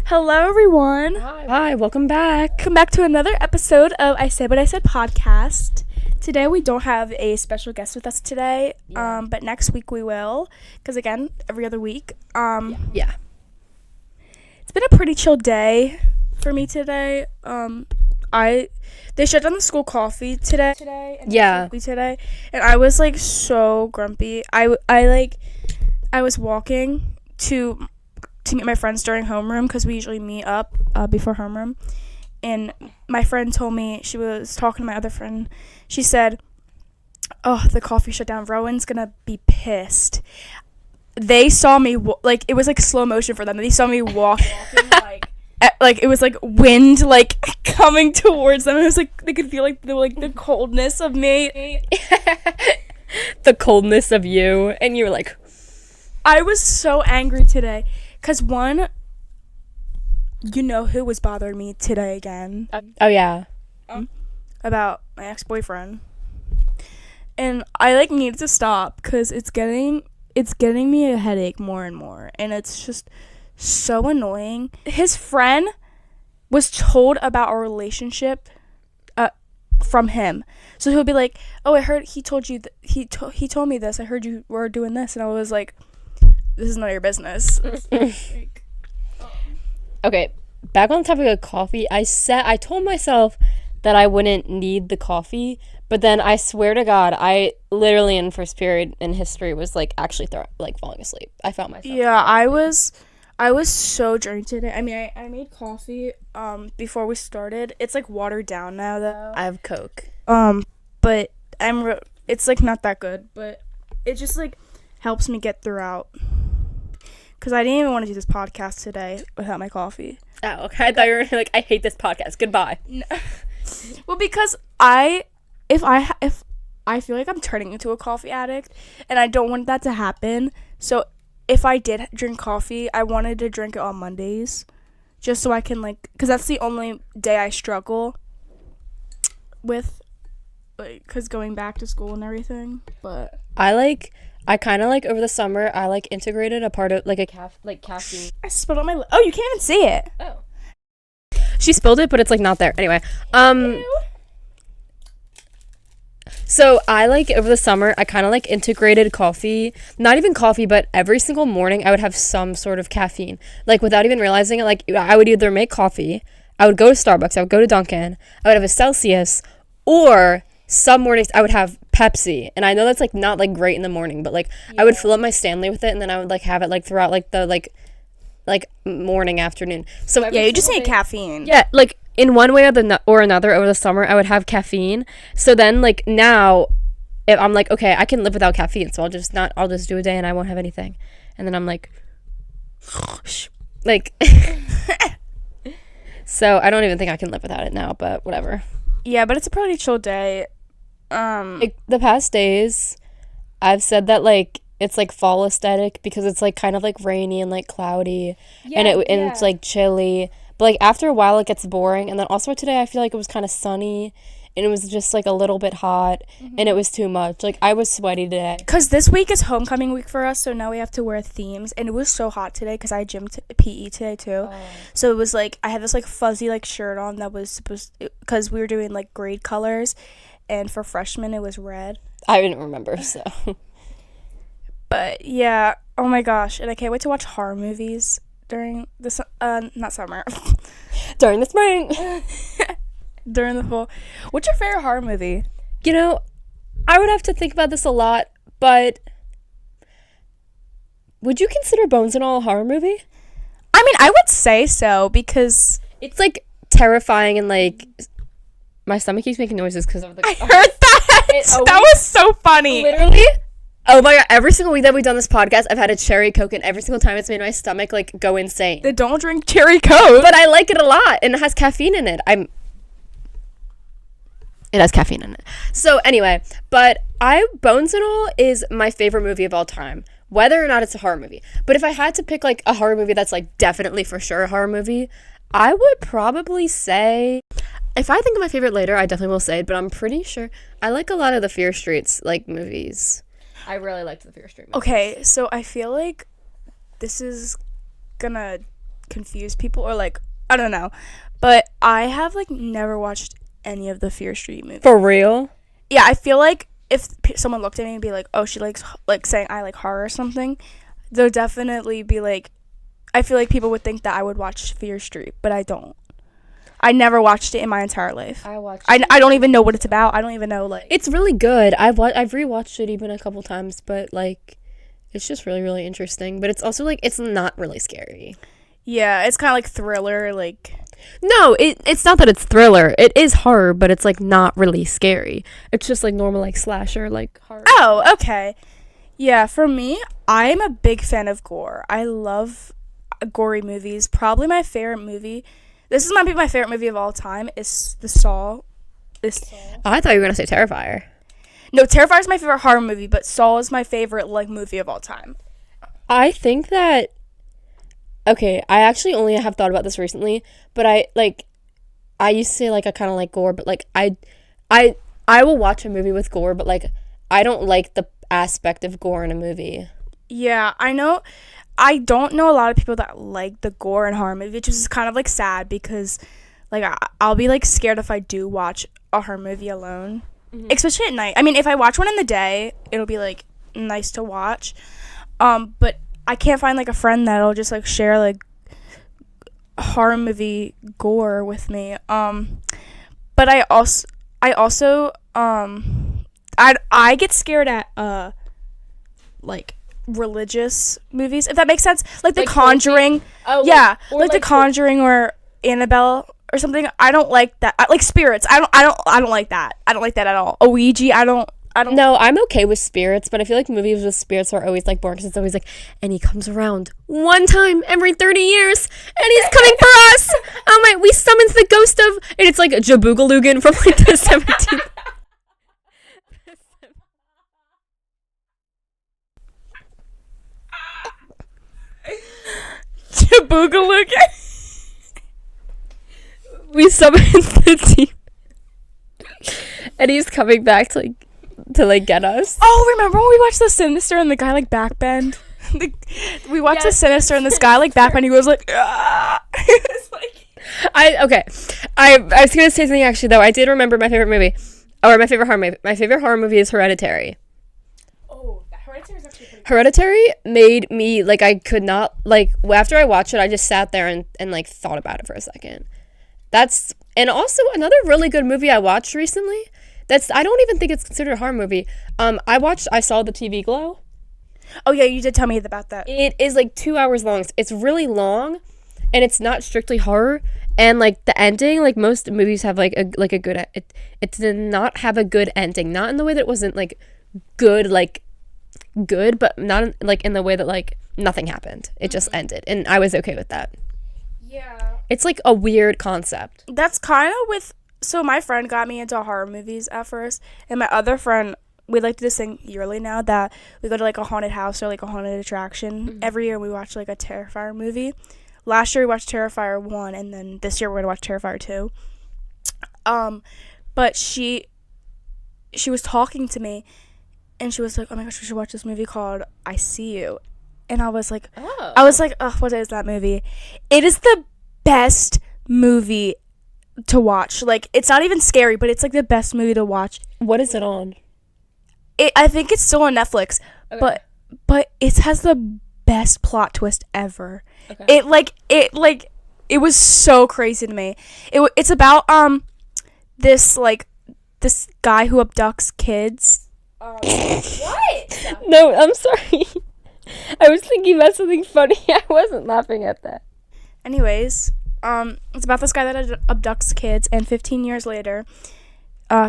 Hello, everyone. Hi, welcome back. Welcome back to another episode of I Said What I Said podcast. Today we don't have a special guest with us today, but next week we will, because again, every other week. Yeah. It's been a pretty chill day for me today. They shut down the school coffee today. And today, and I was like so grumpy. I was walking to meet my friends during homeroom because we usually meet up before homeroom, and my friend told me, she was talking to my other friend, she said, oh, the coffee shut down, Rowan's gonna be pissed. They saw me it was like slow motion for them. They saw me walking like it was like wind like coming towards them. It was like they could feel like the coldness of me. The coldness of you, and you were like, I was so angry today. Because one, you know who was bothering me today again? oh yeah. About my ex-boyfriend. And I needed to stop because it's getting me a headache more and more. And it's just so annoying. His friend was told about our relationship from him. So he'll be like, oh, I heard he told you, he told me this. I heard you were doing this. And I was like, this is none of your business. Okay, back on the topic of coffee, I told myself that I wouldn't need the coffee, but then I swear to God, I literally in first period in history was actually falling asleep. I felt myself. Yeah, I was so drained today. I mean, I made coffee before we started. It's watered down now though. I have Coke. But it's not that good, but it just helps me get throughout. Because I didn't even want to do this podcast today without my coffee. Oh, okay. I thought you were like, I hate this podcast. Goodbye. No. Well, because if I feel like I'm turning into a coffee addict, and I don't want that to happen. So if I did drink coffee, I wanted to drink it on Mondays, just so I can because that's the only day I struggle with, because going back to school and everything. But I kind of over the summer, I integrated a part of caffeine. I spilled on my oh, you can't even see it. Oh. She spilled it, but it's not there. Anyway, Ew. So I over the summer, I kind of integrated coffee, not even coffee, but every single morning I would have some sort of caffeine, without even realizing it. I would either make coffee, I would go to Starbucks, I would go to Dunkin', I would have a Celsius, or some mornings I would have Pepsi. And I know that's not great in the morning, but I would fill up my Stanley with it, and then I would have it throughout the morning, afternoon. So yeah, you just need caffeine. Yeah, in one way or another over the summer I would have caffeine. So then now if I'm okay, I can live without caffeine, so I'll just do a day and I won't have anything. And then I'm so I don't even think I can live without it now, but whatever. Yeah, but it's a pretty chill day. The past days I've said that it's fall aesthetic because it's kind of rainy and cloudy, and it's chilly, but after a while it gets boring. And then also today I feel it was kind of sunny, and it was just a little bit hot, and it was too much. I was sweaty today because this week is homecoming week for us, so now we have to wear themes, and it was so hot today because I gymmed PE today too. So it was I had this fuzzy shirt on that was because we were doing grade colors, and for freshmen it was red. I didn't remember, so. But yeah, oh my gosh, and I can't wait to watch horror movies during the not summer. During the spring. During the fall. What's your favorite horror movie? I would have to think about this a lot, but would you consider Bones and All a horror movie? I mean, I would say so, because it's terrifying, and my stomach keeps making noises because of the. I heard that. That was so funny. Literally. Oh my God! Every single week that we've done this podcast, I've had a cherry Coke, and every single time it's made my stomach go insane. Then don't drink cherry Coke. But I like it a lot, and it has caffeine in it. It has caffeine in it. So anyway, but Bones and All is my favorite movie of all time, whether or not it's a horror movie. But if I had to pick a horror movie that's definitely for sure a horror movie, I would probably say, if I think of my favorite later, I definitely will say it, but I'm pretty sure I like a lot of the Fear Streets movies. I really liked the Fear Street movies. Okay, so I feel this is gonna confuse people or like I don't know. But I have like never watched any of the Fear Street movies. For real? Yeah, I feel like if someone looked at me and be like, "Oh, she likes like saying I like horror or something," they'll definitely be like, I feel like people would think that I would watch Fear Street, but I don't. I never watched it in my entire life. I don't even know what it's about. I don't even know like. It's really good. I've rewatched it even a couple times, but like, it's just really really interesting. But it's also like it's not really scary. Yeah, it's kind of like thriller, like. No, it's not that it's thriller. It is horror, but it's like not really scary. It's just like normal like slasher like horror. Oh, okay. Yeah, for me, I'm a big fan of gore. I love gory movies. Probably my favorite movie. This is my favorite movie of all time. Is the Saw. Oh, I thought you were gonna say Terrifier. No, Terrifier is my favorite horror movie, but Saw is my favorite like movie of all time. I think that. Okay, I actually only have thought about this recently, but I used to say like I kind of like gore, but like I will watch a movie with gore, but like I don't like the aspect of gore in a movie. Yeah, I know. I don't know a lot of people that like the gore in horror movies, which is kind of like sad because like I'll be like scared if I do watch a horror movie alone, especially at night. I mean, if I watch one in the day, it'll be like nice to watch, but I can't find like a friend that'll just like share like horror movie gore with me. But I also I get scared at like religious movies, if that makes sense, like The Conjuring. Yeah, like The Conjuring or Annabelle or something. I don't like that. Like spirits. I don't like that. I don't like that at all. Ouija. I don't. No, I'm okay with spirits, but I feel like movies with spirits are always like boring because it's always like, and he comes around one time every 30 years, and he's coming for us. Oh my, we summons the ghost of, and it's like Jaboogaloogan from like the 17th. Jaboogaloogan. We summon the demon, and he's coming back to get us. Oh, remember when we watched The Sinister and the guy like backbend? We watched The Sinister and this guy like backbend. He goes like, it's like. I was gonna say something actually though. I did remember my favorite movie, or my favorite horror movie. My favorite horror movie is Hereditary. Oh, Hereditary is actually pretty good. Hereditary made me like I could not like after I watched it. I just sat there and like thought about it for a second. And also another really good movie I watched recently. I don't even think it's considered a horror movie. I saw The TV Glow. Oh yeah, you did tell me about that. It is like 2 hours long. It's really long, and it's not strictly horror. And like the ending, like most movies have like a good. It did not have a good ending. Not in the way that it wasn't like good, but not in the way that like nothing happened. It just ended, and I was okay with that. Yeah. It's like a weird concept. That's kind of with. So my friend got me into horror movies at first, and my other friend, we like to do this thing yearly now that we go to like a haunted house or like a haunted attraction every year. We watch like a Terrifier movie. Last year we watched Terrifier 1, and then this year we're gonna watch Terrifier 2. But she was talking to me, and she was like, "Oh my gosh, we should watch this movie called I See You," and I was like, "Oh, what is that movie?" It is the best movie to watch. Like, it's not even scary, but it's like the best movie to watch. What is it on? I think it's still on Netflix, okay. but it has the best plot twist ever. Okay. It was so crazy to me. It's about this guy who abducts kids. What? No, I'm sorry. I was thinking about something funny. I wasn't laughing at that. Anyways, it's about this guy that abducts kids, and 15 years later,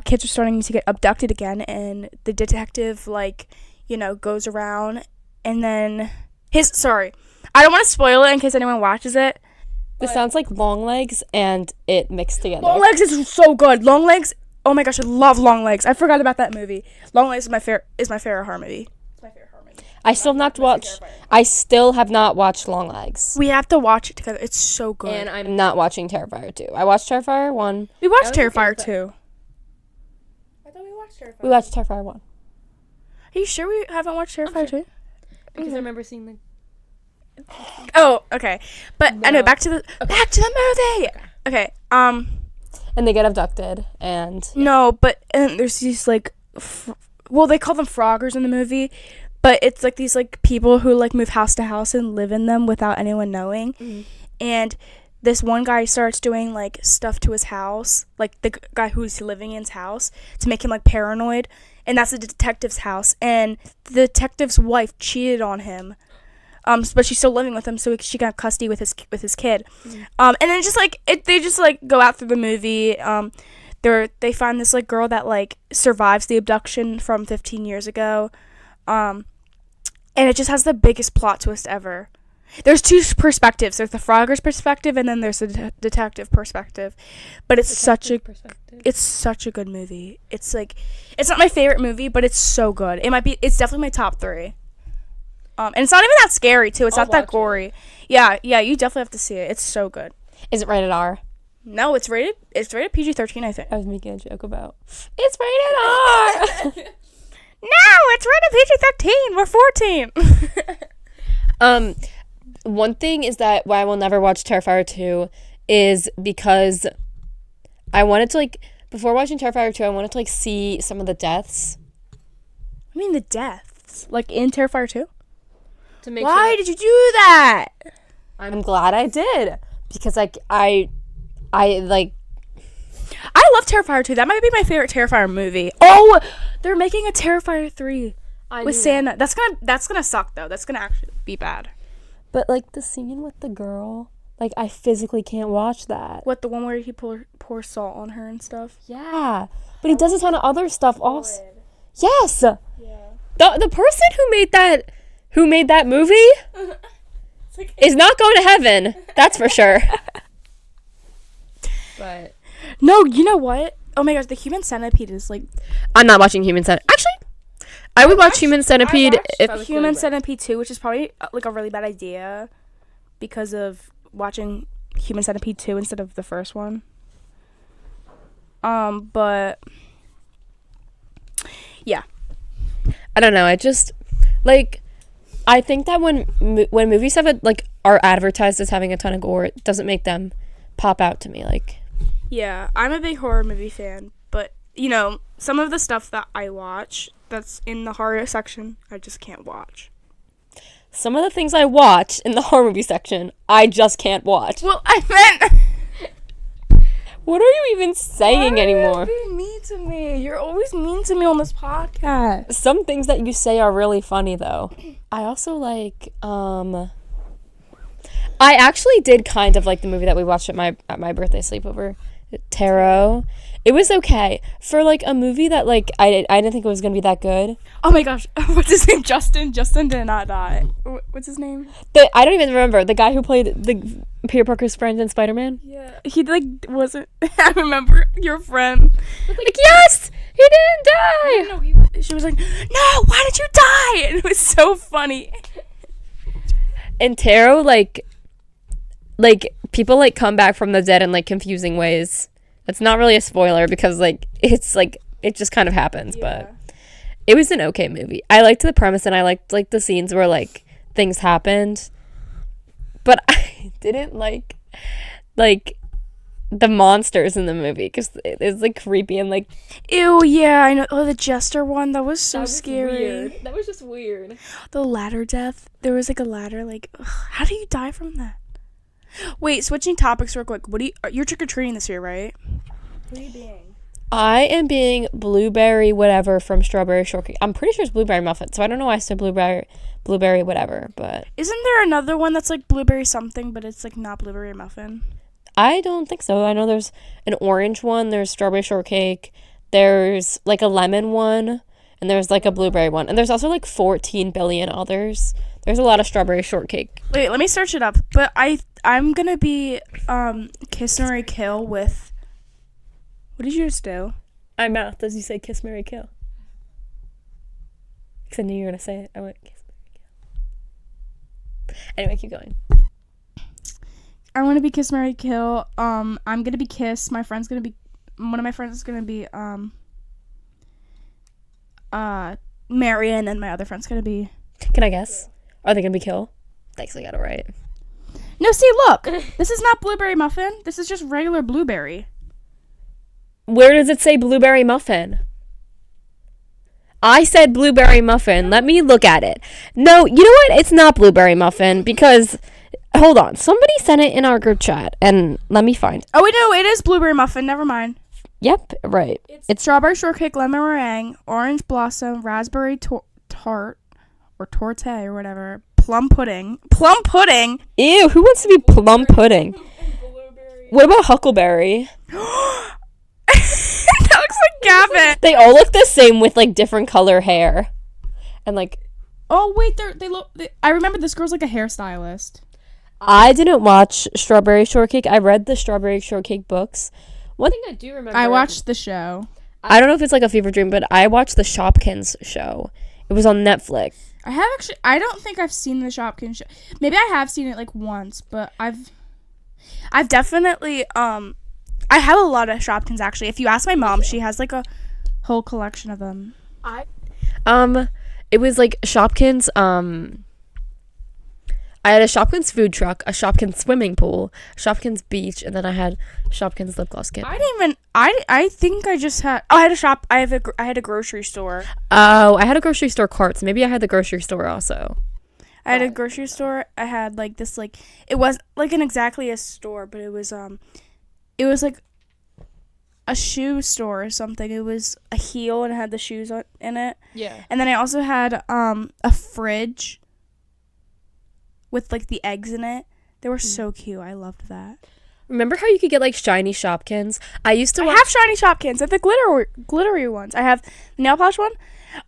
kids are starting to get abducted again, and the detective, goes around, and then I don't want to spoil it in case anyone watches it. This sounds like Longlegs, and it mixed together. Longlegs is so good. Longlegs, oh my gosh, I love Longlegs. I forgot about that movie. Longlegs is my favorite horror movie. I still have not watched Longlegs. We have to watch it together. It's so good. And I'm not watching Terrifier 2. I watched Terrifier 1. We watched Terrifier 2. I thought we watched Terrifier 1. We watched Terrifier 1. Are you sure we haven't watched Terrifier 2? Because I remember seeing Oh, okay. But anyway, back to the movie. Okay. And they get abducted, and no, but and there's these like, well, they call them froggers in the movie, but it's like these like people who like move house to house and live in them without anyone knowing, and this one guy starts doing like stuff to his house, like the guy who's living in his house, to make him like paranoid, and that's the detective's house, and the detective's wife cheated on him. But she's still living with him, so she got custody with his kid. And then just like they just like go out through the movie. They find this like girl that like survives the abduction from 15 years ago, and it just has the biggest plot twist ever. There's two perspectives. There's the Frogger's perspective, and then there's the detective perspective. But it's such a good movie. It's like, it's not my favorite movie, but it's so good. It's definitely my top 3. And it's not even that scary too. It's not that gory. Yeah, you definitely have to see it. It's so good. Is it rated R? No, it's rated PG-13, I think. I was making a joke about it's rated R. No, it's rated PG-13. We're 14. One thing is that why I will never watch Terrifier 2 is because I wanted to like, before watching Terrifier 2, I wanted to like see some of the deaths. I mean the deaths, like in Terrifier 2. Why did you do that? I'm glad I did, because like I love Terrifier 2. That might be my favorite Terrifier movie. Oh, they're making a Terrifier 3 with Santa. That's gonna suck though. That's gonna actually be bad. But like the scene with the girl, like I physically can't watch that. What, the one where he pours salt on her and stuff? Yeah, but he does a ton of other stuff also. Yes. Yeah. The person who made that movie is not going to heaven. That's for sure. But no, you know what? Oh my gosh, the Human Centipede is like. I'm not watching Human Centipede. Actually, I would watch Human Centipede if Human Centipede 2, which is probably like a really bad idea because of watching Human Centipede 2 instead of the first one. But yeah, I don't know. I just like. I think that when movies have are advertised as having a ton of gore, it doesn't make them pop out to me. Like, yeah, I'm a big horror movie fan, but you know, some of the stuff that I watch that's in the horror section, I just can't watch. Some of the things I watch in the horror movie section, I just can't watch. Well, I meant. What are you even saying anymore? Why are you being mean to me? You're always mean to me on this podcast. Some things that you say are really funny, though. I also like, I actually did kind of like the movie that we watched at my birthday sleepover, Tarot. It was okay for like a movie that like I didn't think it was gonna be that good. Oh my gosh, what's his name? Justin did not die. What's his name? I don't even remember the guy who played the Peter Parker's friend in Spider-Man. Yeah, he like wasn't. I remember your friend. Like yes, he didn't die. No, she was like, no, why did you die? And it was so funny. And Tarot like people like come back from the dead in like confusing ways. It's not really a spoiler because like it's like it just kind of happens, but it was an okay movie. I liked the premise and I liked like the scenes where like things happened, but I didn't like the monsters in the movie because it's like creepy and like ew. Yeah, I know. Oh, the jester one, that was so scary. Weird. That was just weird. The ladder death. There was like a ladder. Like, ugh, how do you die from that? Wait, switching topics real quick. You're trick-or-treating this year, right? What are you being? I am being blueberry whatever from Strawberry Shortcake. I'm pretty sure it's blueberry muffin, so I don't know why I said blueberry whatever, but isn't there another one that's like blueberry something, but it's like not blueberry muffin? I don't think so. I know there's an orange one, there's Strawberry Shortcake, there's like a lemon one, and there's like a blueberry one, and there's also like 14 billion others. There's a lot of Strawberry Shortcake. Wait, let me search it up. But I'm gonna be Kiss, Marry, Kill with. What did you just do? I mouthed as you say Kiss, Marry, Kill. Because I knew you were gonna say it. I went Kiss, Marry, Kill. Anyway, keep going. I want to be Kiss, Marry, Kill. I'm gonna be Kiss. One of my friends is gonna be Mary, and then my other friend's gonna be. Can I guess? Are they gonna be Kill? Thanks, I got it right. No, see, look. This is not blueberry muffin. This is just regular blueberry. Where does it say blueberry muffin? I said blueberry muffin. Let me look at it. No, you know what? It's not blueberry muffin because, hold on. Somebody sent it in our group chat, and let me find it. Oh, wait, no, it is blueberry muffin. Never mind. Yep, right. It's strawberry shortcake, lemon meringue, orange blossom, raspberry tart, or torte, or whatever. Plum pudding. Plum pudding? Ew, who wants to be plum pudding? What about huckleberry? That looks like Gavin. They all look the same with like different color hair. And like, oh wait, they look. I remember this girl's like a hairstylist. I didn't watch Strawberry Shortcake. I read the Strawberry Shortcake books. One thing I do remember, I watched the show. I don't know if it's like a fever dream, but I watched the Shopkins show. It was on Netflix. I don't think I've seen the Shopkins show. Maybe I have seen it like once, but I've definitely I have a lot of Shopkins actually. If you ask my mom, she has like a whole collection of them. It was like Shopkins, I had a Shopkins food truck, a Shopkins swimming pool, Shopkins beach, and then I had Shopkins lip gloss kit. I think I just had. Oh, I had a grocery store. Oh, I had a grocery store cart, so maybe I had the grocery store also. I had a grocery store. I had like this like it was like an exactly a store, but it was like a shoe store or something. It was a heel and it had the shoes in it. Yeah. And then I also had a fridge with like the eggs in it. They were so cute. I loved that. Remember how you could get like shiny Shopkins? I have shiny Shopkins. I have the glittery ones. I have the nail polish one.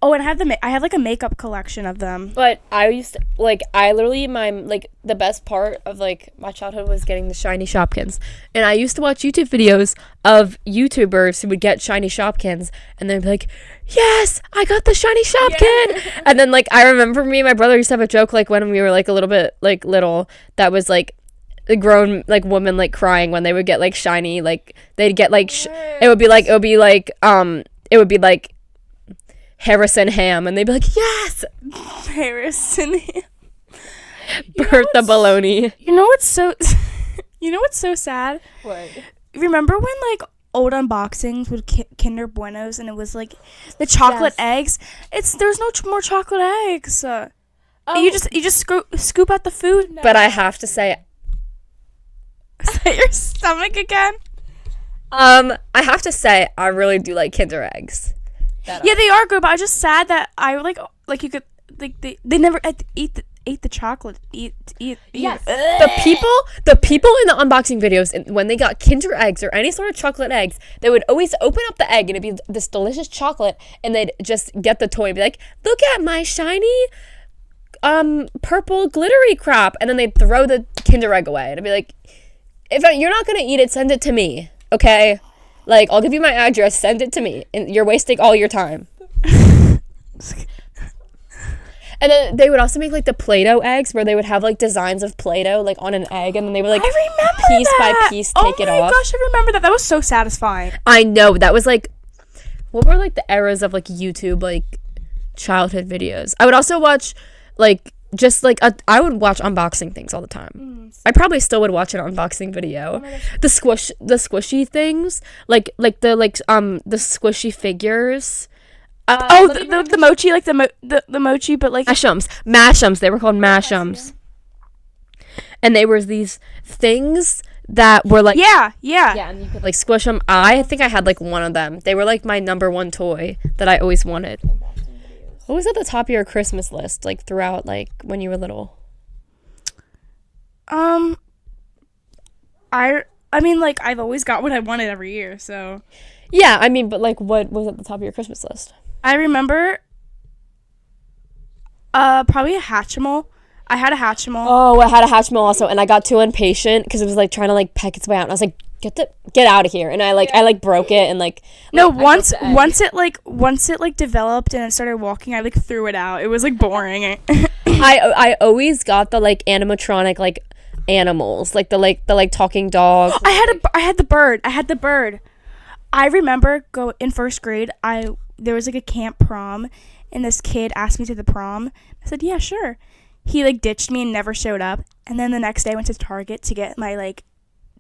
Oh, and I have like a makeup collection of them. But I used to, like, I literally, the best part of, like, my childhood was getting the shiny Shopkins. And I used to watch YouTube videos of YouTubers who would get shiny Shopkins. And they'd be like, yes, I got the shiny Shopkin. Yeah. And then, like, I remember me and my brother used to have a joke, like, when we were, like, a little bit, like, little, that was, like, a grown, like, woman, like, crying when they would get, like, shiny, like, they'd get, like, it would be like, Harrison Ham, and they'd be like, yes! Harrison Ham. Bertha Baloney. You know what's so sad? What? Remember when, like, old unboxings with Kinder Buenos, and it was, like, the chocolate eggs? There's no more chocolate eggs. You just scoop out the food. No. But I have to say... Is that your stomach again? I have to say, I really do like Kinder Eggs. Yeah, they are good, but I'm just sad that I like you could like they never ate the chocolate. Yes. The people in the unboxing videos, when they got Kinder Eggs or any sort of chocolate eggs, they would always open up the egg and it'd be this delicious chocolate, and they'd just get the toy and be like, "Look at my shiny purple glittery crap," and then they'd throw the Kinder Egg away, and I'd be like, "If you're not gonna eat it, send it to me, okay? Like, I'll give you my address, send it to me, and you're wasting all your time." And then they would also make, like, the Play-Doh eggs, where they would have, like, designs of Play-Doh, like, on an egg, and then they would, like, piece by piece take it off. Oh my gosh, I remember that. That was so satisfying. I know. That was, like, what were, like, the eras of, like, YouTube, like, childhood videos? I would also watch, like, just, like, I would watch unboxing things all the time. I probably still would watch an unboxing video. Oh, the squishy things, like the squishy figures. The mochi, like the mochi, but like mashums. They were called mashums, and they were these things that were like yeah, and you could like squish them. I think I had like one of them. They were like my number one toy that I always wanted. What was at the top of your Christmas list, like, throughout, like, when you were little? I mean, like, I've always got what I wanted every year, so. Yeah, I mean, but, like, what was at the top of your Christmas list? I remember, probably a Hatchimal. I had a Hatchimal. Oh, I had a Hatchimal also, and I got too impatient, because it was, like, trying to, like, peck its way out, and I was like, get out of here, and I broke it, and like no, once it developed and it started walking, I like threw it out. It was like boring. I always got the like animatronic like animals, like the talking dog. I had the bird. I remember in first grade, there was like a camp prom, and this kid asked me to the prom. I said, yeah, sure. he like ditched me and never showed up. And then the next day I went to Target to get my like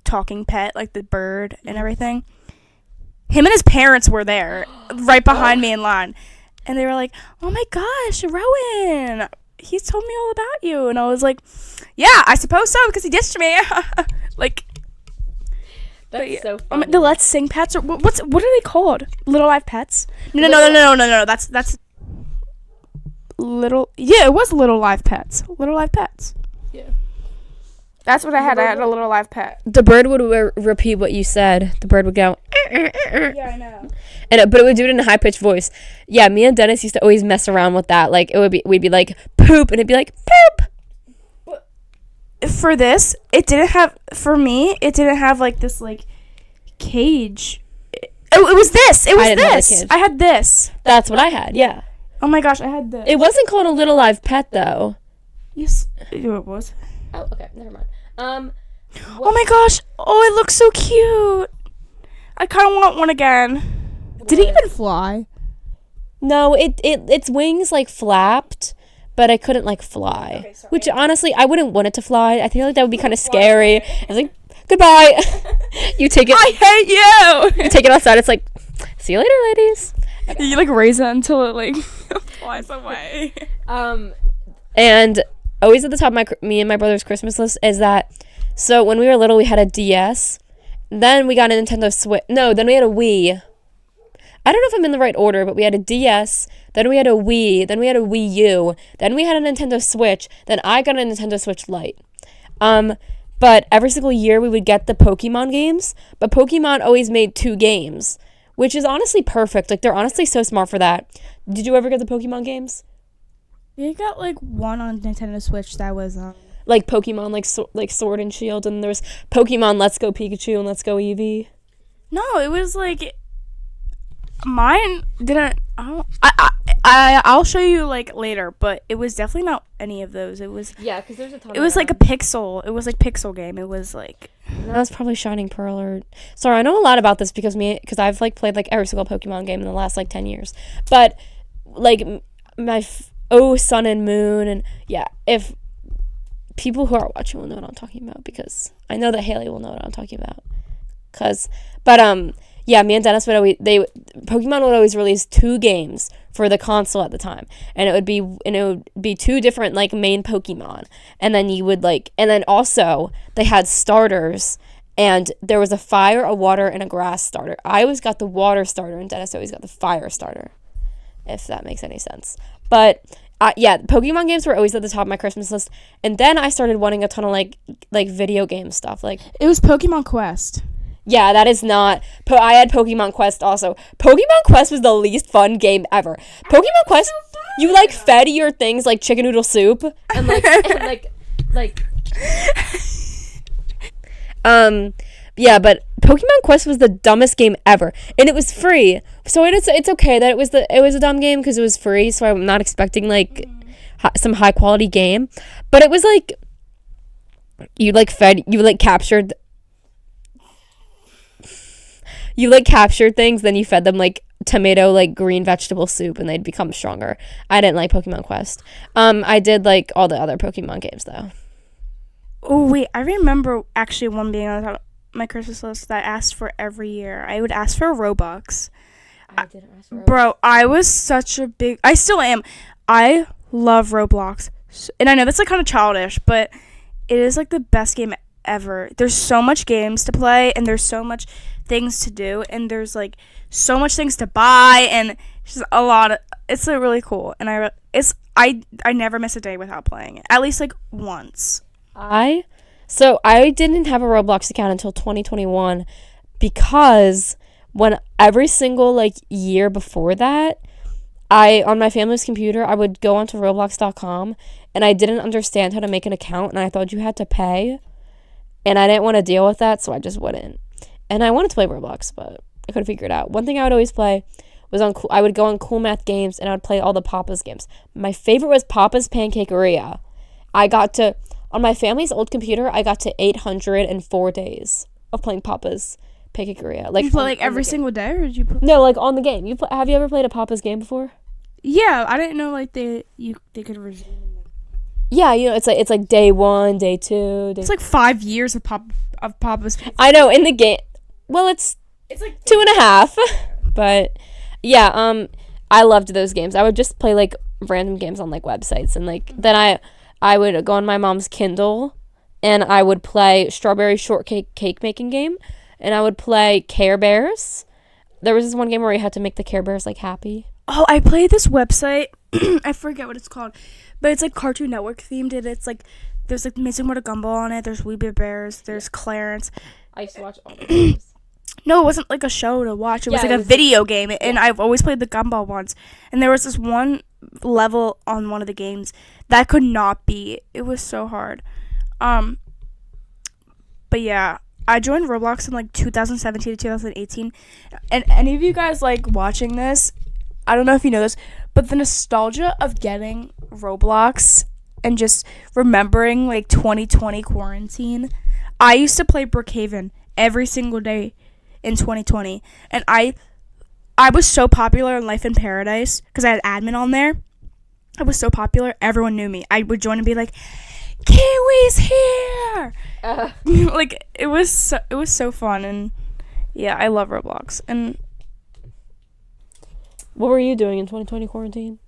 talking pet, like the bird and everything. Him and his parents were there right behind me in line. And they were like, "Oh my gosh, Rowan, he's told me all about you." And I was like, "Yeah, I suppose so, because he ditched me." Like, that's so funny. The Let's Sing pets, or what are they called? Little Live Pets? No. That's little. Yeah, it was Little Live Pets. Little Live Pets. Yeah. That's what I had. I had a little live pet. The bird would repeat what you said. The bird would go. Yeah, I know. But it would do it in a high pitched voice. Yeah, me and Dennis used to always mess around with that. Like we'd be like poop, and it'd be like poop. For this, it didn't have. For me, it didn't have like this like cage. It was this. It was this. I had this. That's what I had. Yeah. Oh my gosh, I had this. It wasn't called a little live pet though. Yes, it was. Oh, okay, never mind. Oh my gosh! Oh, it looks so cute. I kind of want one again. Did it even fly? No, its wings like flapped, but I couldn't like fly. Okay, which honestly, I wouldn't want it to fly. I feel like that would be kind of scary. I was like, goodbye. You take it. I hate you. You take it outside. It's like, see you later, ladies. Okay. You like raise it until it like flies away. And always at the top of me and my brother's Christmas list is that, so when we were little, we had a DS. Then we got a Nintendo Switch. No, then we had a Wii. I don't know if I'm in the right order, but we had a DS. Then we had a Wii. Then we had a Wii U. Then we had a Nintendo Switch. Then I got a Nintendo Switch Lite. But every single year we would get the Pokemon games. But Pokemon always made 2 games, which is honestly perfect. Like, they're honestly so smart for that. Did you ever get the Pokemon games? We got like one on Nintendo Switch that was like Pokemon, like Sword and Shield, and there was Pokemon Let's Go Pikachu and Let's Go Eevee. No, it was like mine didn't. I'll show you like later, but it was definitely not any of those. It was because there's a ton. It was like a pixel. It was like pixel game. It was like that was probably Shining Pearl or. Sorry, I know a lot about this because I've like played like every single Pokemon game in the last like 10 years, but like my. Sun and Moon, and yeah, if people who are watching will know what I'm talking about, because I know that Haley will know what I'm talking about. Yeah, me and Dennis Pokemon would always release 2 games for the console at the time, and it would be 2 different like main Pokemon, and then you would and then also they had starters, and there was a fire, a water, and a grass starter. I always got the water starter, and Dennis always got the fire starter, if that makes any sense. But Pokemon games were always at the top of my Christmas list, and then I started wanting a ton of like video game stuff. Like, it was Pokemon Quest. Yeah, that is not. I had Pokemon Quest also. Pokemon Quest was the least fun game ever. Pokemon Quest, so you like fed your things like chicken noodle soup and Yeah, but Pokemon Quest was the dumbest game ever, and it was free. So it's okay that it was a dumb game because it was free. So I'm not expecting like some high quality game, but it was like you captured things, then you fed them like tomato like green vegetable soup, and they'd become stronger. I didn't like Pokemon Quest. I did like all the other Pokemon games though. Oh wait, I remember actually one being on top my Christmas list that I asked for every year. I would ask for Robux. I didn't ask for Robux. Bro, I was such a big... I still am. I love Roblox. And I know that's like kind of childish, but it is like the best game ever. There's so much games to play, and there's so much things to do, and there's like so much things to buy, and just a lot of... It's like really cool. And I never miss a day without playing it. At least like once. So I didn't have a Roblox account until 2021 because when every single like year before that, on my family's computer, I would go onto Roblox.com, and I didn't understand how to make an account, and I thought you had to pay, and I didn't want to deal with that, so I just wouldn't. And I wanted to play Roblox, but I couldn't figure it out. One thing I would always play was I would go on Cool Math Games, and I would play all the Papa's games. My favorite was Papa's Pancakeria. On my family's old computer, I got to 804 days of playing Papa's Pancakeria. Like, you play like every single day, or did you play? No, like on the game. Have you ever played a Papa's game before? Yeah, I didn't know like they could resume. Yeah, it's like day 1, day 2. It's like 5 years of Papa's Pizza. I know in the game. Well, it's like 2.5, but yeah. I loved those games. I would just play like random games on like websites, and like then I would go on my mom's Kindle, and I would play Strawberry Shortcake cake making game, and I would play Care Bears. There was this one game where you had to make the Care Bears like happy. Oh, I played this website. I forget what it's called, but it's like Cartoon Network themed, and it's like there's like Missing More to Gumball on it. There's Wee Bears. There's Clarence. I used to watch all the games. No, it wasn't like a show to watch. It was like a was video game, and I've always played the Gumball ones. And there was this one level on one of the games that I could not beat. It was so hard. But yeah, I joined Roblox in like 2017 to 2018. And any of you guys like watching this, I don't know if you know this, but the nostalgia of getting Roblox and just remembering like 2020 quarantine. I used to play Brookhaven every single day in 2020, and I was so popular in Life in Paradise because I had admin on there. I was so popular, everyone knew me. I would join and be like, Kiwi's here. Like it was so fun, and yeah, I love Roblox. And what were you doing in 2020 quarantine?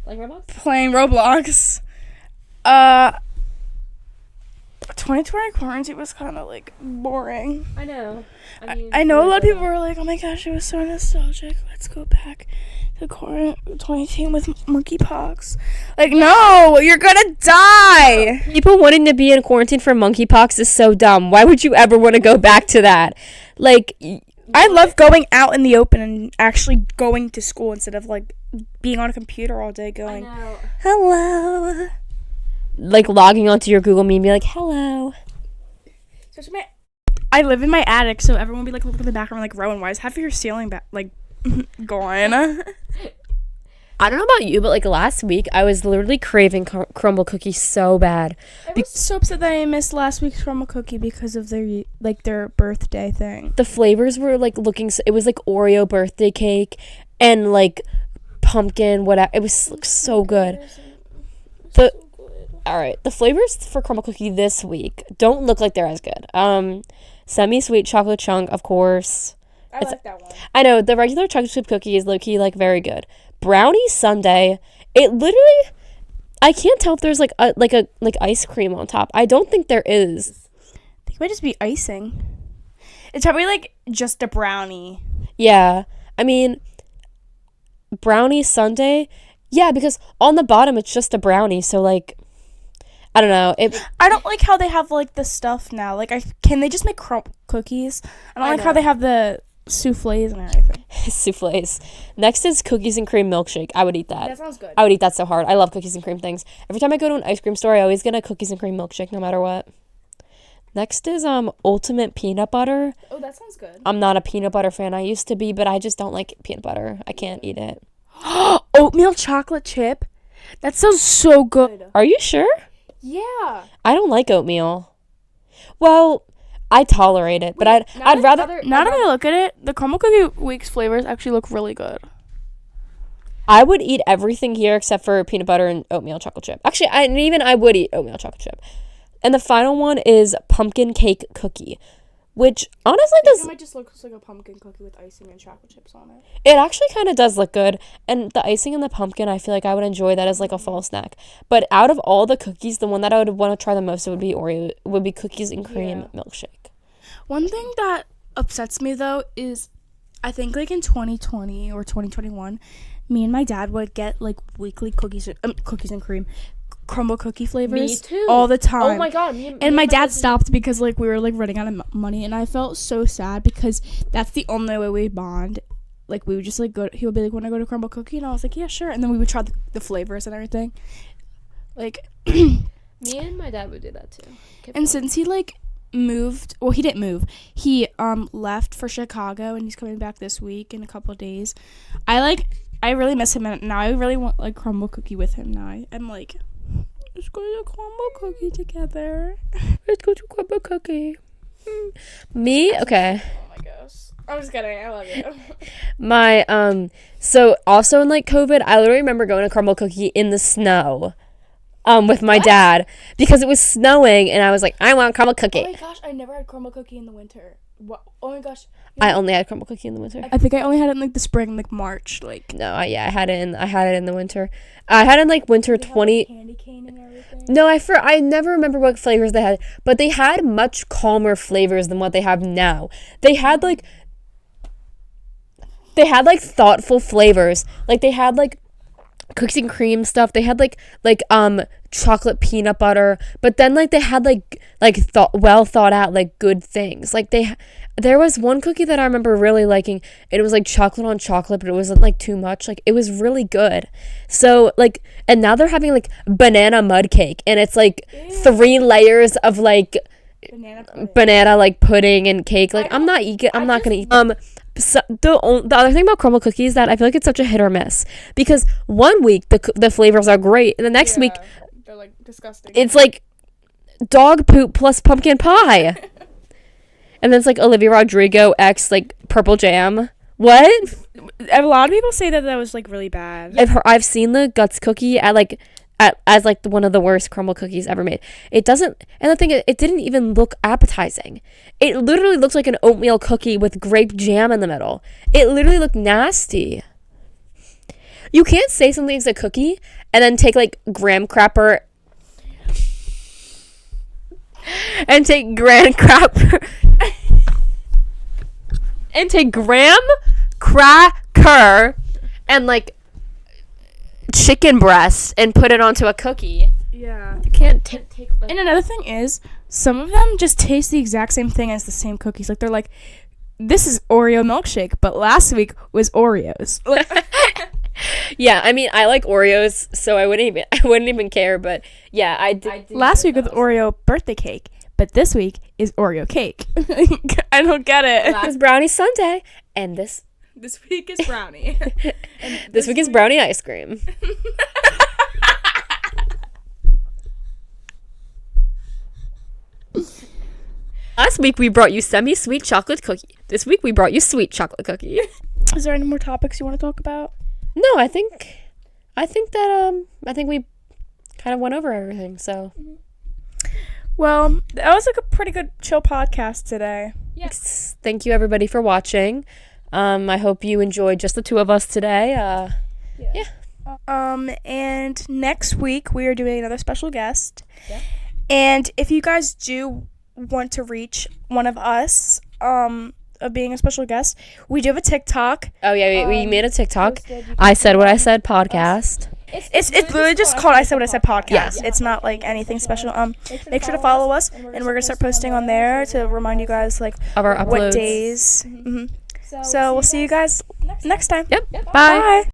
Like Roblox? Playing Roblox. 2020 quarantine was kind of like boring. I know. I know a lot of people were like, oh my gosh, it was so nostalgic. Let's go back to 2019 with monkeypox. Like, no, you're gonna die. People wanting to be in quarantine for monkeypox is so dumb. Why would you ever want to go back to that? Like, I love going out in the open and actually going to school instead of like being on a computer all day going, hello. Like logging onto your Google Meet and be like, hello. I live in my attic, so everyone will be like, look at the background, like, Rowan, why is half of your ceiling like gone? I don't know about you, but like last week, I was literally craving crumble cookies so bad. I was so upset that I missed last week's crumble cookie because of their birthday thing. The flavors were like it was like Oreo birthday cake and like pumpkin, whatever. It was so good. All right, the flavors for crumble cookie this week don't look like they're as good. Semi-sweet chocolate chunk, of course. I like that one. I know, the regular chocolate chip cookie is low-key, like, very good. Brownie sundae, it literally, I can't tell if there's, like ice cream on top. I don't think there is. I think it might just be icing. It's probably, like, just a brownie. Yeah. I mean, brownie sundae, yeah, because on the bottom, it's just a brownie, so, like, I don't know. I don't like how they have, like, the stuff now. Like, can they just make cookies? I don't like how they have the souffles and everything. Souffles. Next is cookies and cream milkshake. I would eat that. That sounds good. I would eat that so hard. I love cookies and cream things. Every time I go to an ice cream store, I always get a cookies and cream milkshake no matter what. Next is ultimate peanut butter. Oh, that sounds good. I'm not a peanut butter fan. I used to be, but I just don't like peanut butter. I can't eat it. Oatmeal chocolate chip. That sounds so good. Are you sure? Yeah. I don't like oatmeal. Well, I tolerate it, but I'd rather. Now that I look at it, the Crumble Cookie Week's flavors actually look really good. I would eat everything here except for peanut butter and oatmeal chocolate chip. Actually, I would eat oatmeal chocolate chip. And the final one is pumpkin cake cookie, which honestly It might just look like a pumpkin cookie with icing and chocolate chips on it. It actually kind of does look good. And the icing and the pumpkin, I feel like I would enjoy that as like a fall snack. But out of all the cookies, the one that I would want to try the most would be cookies and cream milkshake. One thing that upsets me though is I think like in 2020 or 2021, me and my dad would get like weekly cookies and cream crumble cookie flavors. Me too. All the time. Oh my god. And my dad stopped because like we were like running out of money, and I felt so sad because that's the only way we bond. Like we would just like he would be like, "Want to go to crumble cookie?" And I was like, "Yeah, sure." And then we would try the flavors and everything. Like me and my dad would do that too. And since he like moved, well, he didn't move. He left for Chicago, and he's coming back this week in a couple of days. I really miss him, and now I really want like crumble cookie with him. Now I'm like, let's go to crumble cookie together. Let's go to crumble cookie. Me? Okay. Oh my gosh. I'm just kidding. I love you. My so also in like COVID, I literally remember going to crumble cookie in the snow. with my dad because it was snowing, and I was like, I want caramel cookie. Oh my gosh, I never had caramel cookie in the winter. What? Oh my gosh. I only had caramel cookie in the winter. I think I only had it in like the spring, like March, like. No, I had it in the winter. I had it in like winter 20. Candy cane and everything. No, I never remember what flavors they had, but they had much calmer flavors than what they have now. They had like thoughtful flavors. Like they had like cookies and cream stuff. They had like chocolate peanut butter, but then like they had well thought out like good things. Like there was one cookie that I remember really liking, and it was like chocolate on chocolate, but it wasn't like too much. Like it was really good. So like, and now they're having like banana mud cake, and it's like 3 layers of like banana like pudding and cake. Like I'm not gonna eat. So the other thing about crumble cookies is that I feel like it's such a hit or miss, because one week the flavors are great, and the next week they're like disgusting. it's like dog poop plus pumpkin pie. And then it's like Olivia Rodrigo x like purple jam. What? A lot of people say that was like really bad. I've seen the Guts cookie as like one of the worst crumble cookies ever made. It doesn't, and the thing is, it didn't even look appetizing. It literally looks like an oatmeal cookie with grape jam in the middle. It literally looked nasty. You can't say something's a cookie and then take like graham cracker and take graham cracker and take graham cracker and like chicken breast and put it onto a cookie. Yeah. You can't take like, and another thing is, some of them just taste the exact same thing as the same cookies. Like they're like, this is Oreo milkshake, but last week was Oreos. yeah, I mean, I like Oreos, so I wouldn't even care, but yeah, I did last week was Oreo birthday cake, but this week is Oreo cake. I don't get it. Last brownie sundae, and this week is brownie. this week is brownie ice cream. Last week we brought you semi-sweet chocolate cookie. This week we brought you sweet chocolate cookie. Is there any more topics you want to talk about? No, I think we kind of went over everything, so. Well, that was like a pretty good chill podcast today. Yes. Thank you everybody for watching. I hope you enjoyed just the two of us today. Yeah. And next week we are doing another special guest. Yeah. And if you guys do want to reach one of us, of being a special guest, we do have a TikTok. Oh yeah, we made a TikTok. I Said What I Said podcast. It's literally just called I Said What I Said podcast. Yeah. It's not like anything special. Make sure to follow us, and we're gonna start posting on there to remind you guys like of our uploads. what days. So we'll see you guys next time. Yep. Bye. Bye.